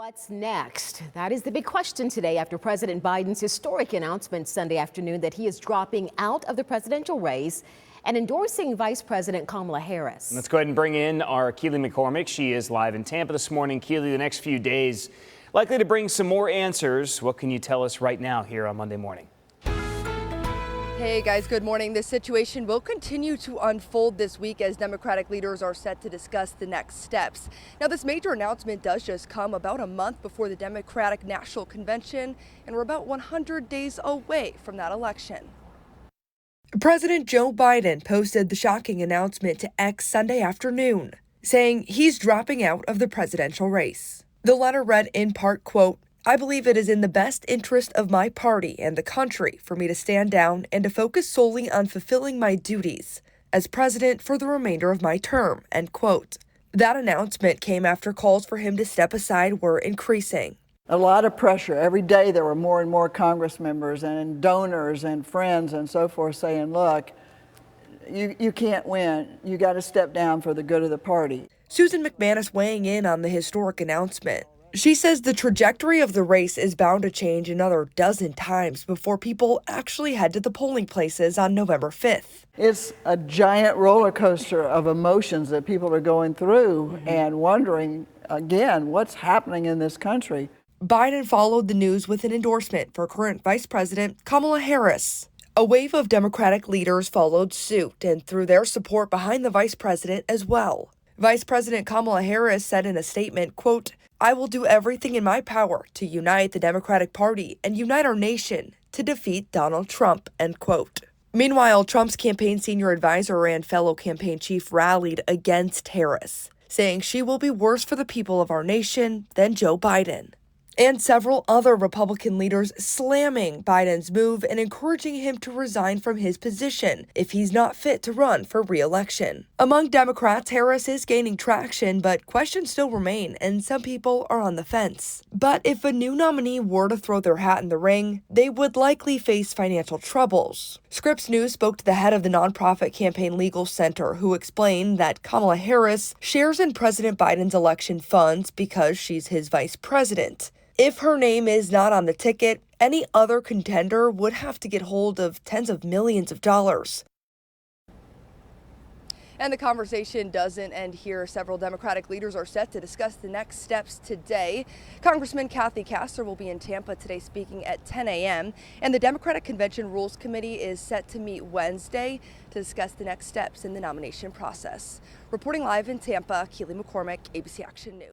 What's next? That is the big question today after President Biden's historic announcement Sunday afternoon that he is dropping out of the presidential race and endorsing Vice President Kamala Harris. Let's go ahead and bring in our Keely McCormick. She is live in Tampa this morning. Keely, the next few days likely to bring some more answers. What can you tell us right now here on Monday morning? Hey guys, good morning. This situation will continue to unfold this week as Democratic leaders are set to discuss the next steps. Now, this major announcement does just come about a month before the Democratic National Convention, and we're about 100 days away from that election. President Joe Biden posted the shocking announcement to X Sunday afternoon, saying he's dropping out of the presidential race. The letter read in part, quote, "I believe it is in the best interest of my party and the country for me to stand down and to focus solely on fulfilling my duties as president for the remainder of my term," end quote. That announcement came after calls for him to step aside were increasing. A lot of pressure. Every day there were more and more Congress members and donors and friends and so forth saying, look, you can't win. You got to step down for the good of the party. Susan McManus weighing in on the historic announcement. She says the trajectory of the race is bound to change another dozen times before people actually head to the polling places on November 5th. It's a giant roller coaster of emotions that people are going through and wondering, again, what's happening in this country. Biden followed the news with an endorsement for current Vice President Kamala Harris. A wave of Democratic leaders followed suit and threw their support behind the vice president as well. Vice President Kamala Harris said in a statement, quote, "I will do everything in my power to unite the Democratic Party and unite our nation to defeat Donald Trump," end quote. Meanwhile, Trump's campaign senior advisor and fellow campaign chief rallied against Harris, saying she will be worse for the people of our nation than Joe Biden. And several other Republican leaders slamming Biden's move and encouraging him to resign from his position if he's not fit to run for re-election. Among Democrats, Harris is gaining traction, but questions still remain, and some people are on the fence. But if a new nominee were to throw their hat in the ring, they would likely face financial troubles. Scripps News spoke to the head of the nonprofit Campaign Legal Center, who explained that Kamala Harris shares in President Biden's election funds because she's his vice president. If her name is not on the ticket, any other contender would have to get hold of tens of millions of dollars. And the conversation doesn't end here. Several Democratic leaders are set to discuss the next steps today. Congressman Kathy Castor will be in Tampa today speaking at 10 a.m. And the Democratic Convention Rules Committee is set to meet Wednesday to discuss the next steps in the nomination process. Reporting live in Tampa, Keely McCormick, ABC Action News.